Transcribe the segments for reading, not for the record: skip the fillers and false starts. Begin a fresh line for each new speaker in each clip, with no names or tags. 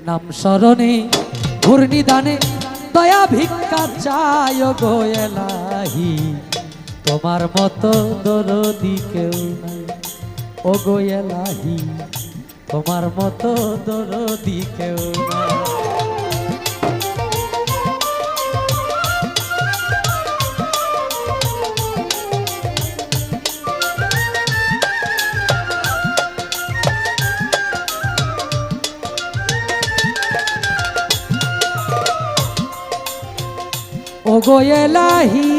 নাম স্মরণে ঘূর্ণিদানে দয়া ভিক্ষা চায় গো এলাহি, তোমার মতো দরদি কেউ নাই ও গো এলাহি, তোমার মতো দরদি কেউ নাই। ও গো এলাহি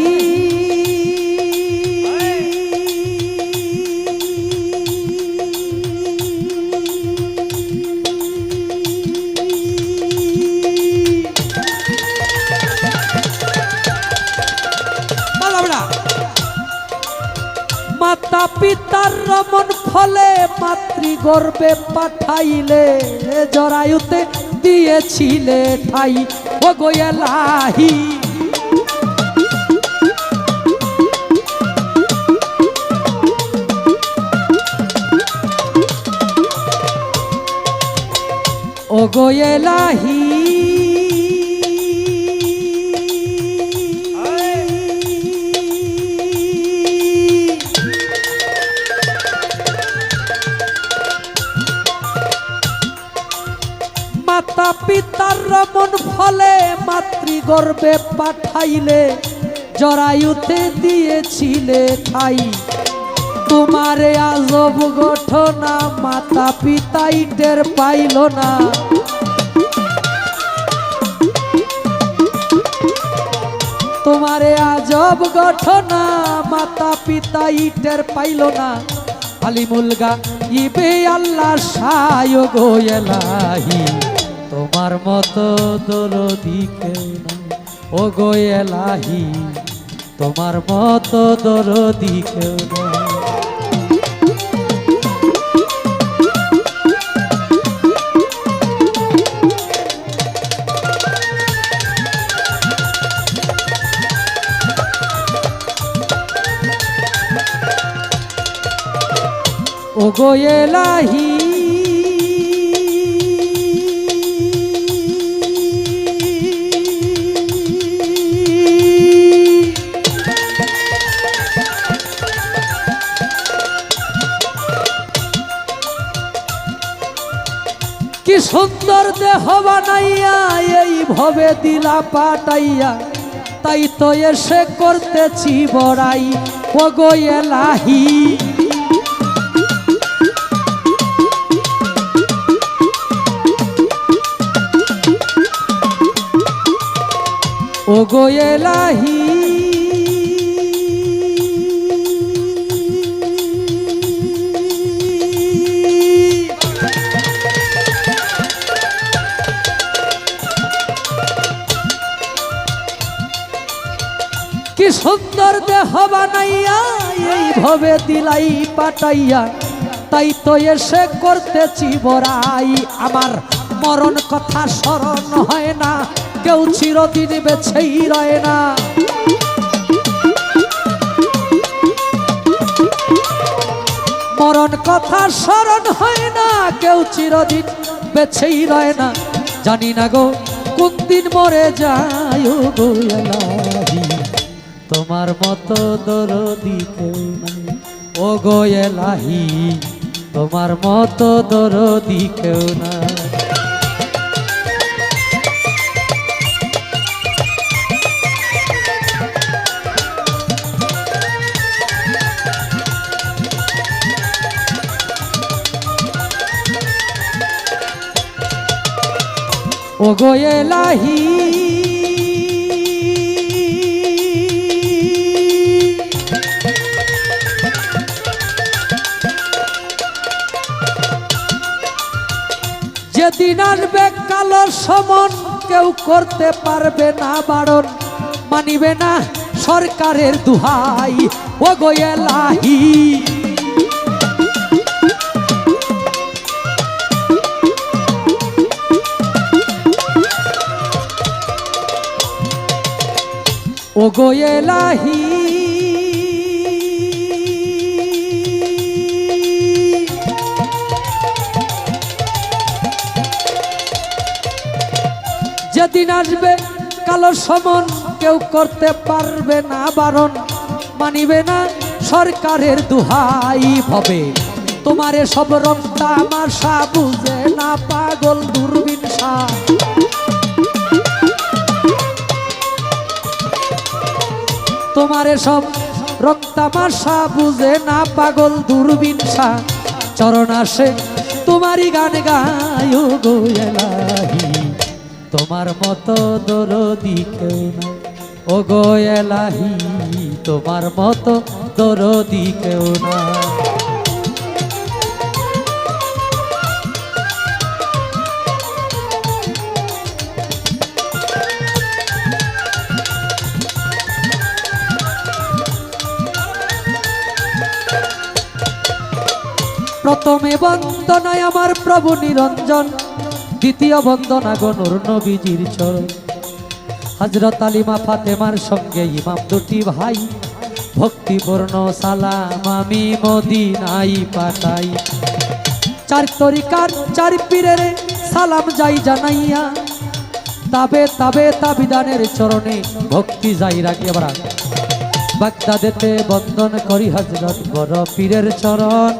মাতা পিতার রমন ফলে মাতৃগর্ভে পাঠাইলে, জরায়ুতে দিয়েছিলে ঠাই ও গো এলাহি। ও গো এলাহি মাতা পিতার রমন ফলে মাতৃগর্ভে পাঠাইলে, জরায়ুতে দিয়েছিলে ঠাই, তোমারে আজব ঘটনা মাতা পিতাই টের পাইল না। তোমারে আজব ঘটনা মাতা পিতাই টের পাইল না। আলিমুলগা ইবে আল্লাহ সায় গো এলাহি, তোমার মতো দরদি কেউ নাই ও গো এলাহি, তোমার মতো দরদি কেউ নাই। ও গো এলাহি কি সুন্দর দেহ বানাইয়া এই ভবে দিলা পাটাইয়া, তাই তো এসে করতেছি বড়াই ও গো এলাহি। ও গো এলাহি কি সুন্দর দেহ বানাইয়া এই ভবে দিলাই পাটাইয়া, তাই তো এসে করতেছি বড়াই। আমার মরণ কথা স্মরণ হয় না, কেউ চিরদিন বেছেই রয় না। মরণ কথা স্মরণ হয় না, কেউ চিরদিন বেছেই রয় না। জানি না গো কোন দিন মরে যায় গো এলাহি, তোমার মতো দরদি কেউ নাই ও গো এলাহি, তোমার মতো দরদি কেউ নাই। ও গো এলাহি যেদিন আসবে কালো সমন, কেউ করতে পারবে না বারণ, মানিবে না সরকারের দুহাই ও গো এলাহি। ও গো এলাহি যেদিন আসবে কালো সমন কেউ করতে পারবে না বারণ, মানিবে না সরকারের দুহাই হবে। তোমার সব রং তামাশা বুঝে না পাগল দূরবীন শাহ। তোমার সব রং তামাশা বুঝে না পাগল দূরবীন শাহ। চরণ আসে তোমারই গান গায় গো এলাহি, তোমার মতো দরদি কেউ না ও গো এলাহি, তোমার মতো দরদি কেউ না। প্রথমে বন্দনায় আমার প্রভু নিরঞ্জন, দ্বিতীয় বন্দনা গো নূর নবীজির চরণ। হযরত আলিমা ফাতেমার সঙ্গে ইমাম দুটি ভাই, ভক্তিপূর্ণ সালাম আমি মদিনায় পাঠাই। চার তরিকার চার পীরের সালাম যাই জানাইয়া, তাবে তাবে তাবিদানের চরণে ভক্তি যাই রাখি। আবার বাগদাদেতে বন্দন করি হযরত বড় পীরের চরণ,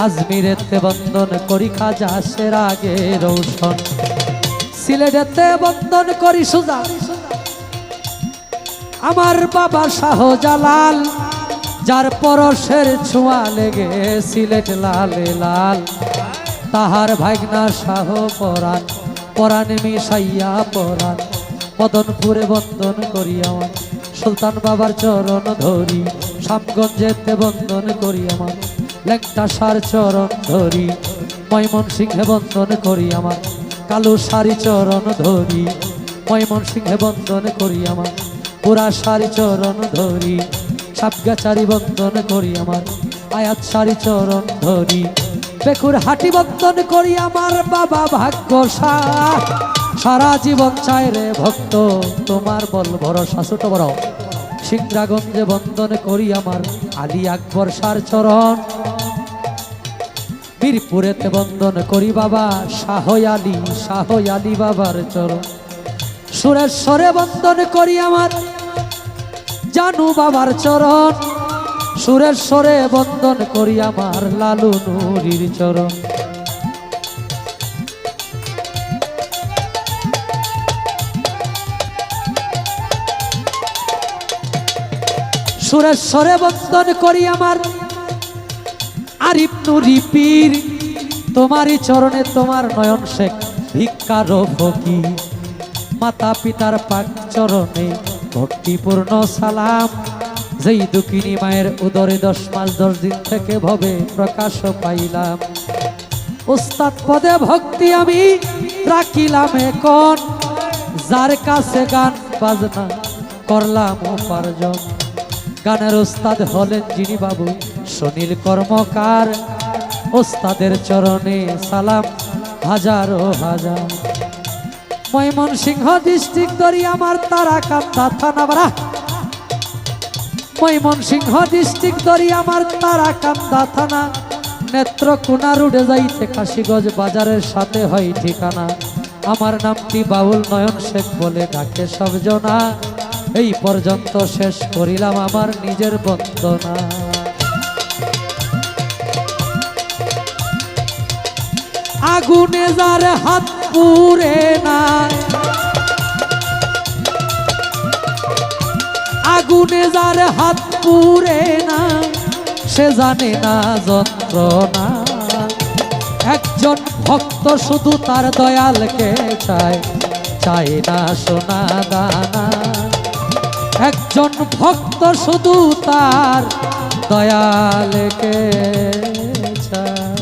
আজমিরেতে বন্দন করি খাজা সেরাগে রৌশন, সিলেটেতে বন্দন করি সুজা আমার বাবা শাহজালাল, যার পরশের ছোঁয়া লেগে সিলেট লালে লাল। তাহার ভাগনা শাহ পরাণ, পরাণ মিশাইয়া পরাণ, মদনপুরে বন্দন করি আমার সুলতান বাবার চরণ ধরি। শামগঞ্জেতে বন্দন করি আমার লেংটা সার চরণ ধরি। ময়মনসিংহে বন্দন করি আমার কালো সারি চরণ ধরি। ময়মনসিংহে বন্দন করি আমার পুরা সারি চরণ ধরি। সাপগাছারি বন্দন করি আমার আয়াত সারি চরণ ধরি। বেকুর হাটি বন্দন করি আমার বাবা ভাগ্য শাহ, সারা জীবন চায় রে ভক্ত তোমার বল ভরসা। ছোট বড় সিংরাগঞ্জে বন্দন করি আমার আলী আকবর সার চরণ। বীরপুরেতে বন্দন করি বাবা শাহ আলী বাবার চরণ। সুরেশ্বরে বন্দন করি আমার জানু বাবার চরণ। সুরেশ্বরে বন্দন করি আমার লালু নুরির চরণ। সুরেশ্বরে বন্দন করি আমার আরিফ নুরি পীর, তোমারই চরণে তোমার নয়ন শেখ ভিক্ষার ফকির। মাতা পিতার পাক চরণে ভক্তিপূর্ণ সালাম, যেই দুঃখিনী মায়ের উদরে 10 মাস 10 দিন থেকে ভবে প্রকাশ পাইলাম। উস্তাদ পদে ভক্তি আমি রাখিলাম এখন, যার কাছে গান বাজনা করলাম উপার্জন। গানের উস্তাদ হলেন যিনি বাবু সুনীল কর্মকার, উস্তাদের চরণে সালাম হাজারো হাজার। ময়মনসিংহ ডিস্ট্রিক্ট ধরি আমার তারাকান্দা থানা, বারা ময়মনসিংহ ডিস্ট্রিক্ট ধরি আমার তারাকান্দা থানা। নেত্রকোনা রুডে যাইতে কাশীগঞ্জ বাজারের সাথে হয় ঠিকানা। আমার নামটি বাউল নয়ন শেখ বলে ডাকে সব জনা। এই পর্যন্ত শেষ করিলাম আমার নিজের বন্দনা। আগুনে যার হাত পুড়ে না, আগুনে যার হাত পুড়ে না, সে জানে না যন্ত্রণা। একজন ভক্ত শুধু তার দয়ালকে চায়, চায় না সোনা দানা। একজন ভক্ত শুধু তার দয়ালকে চায়।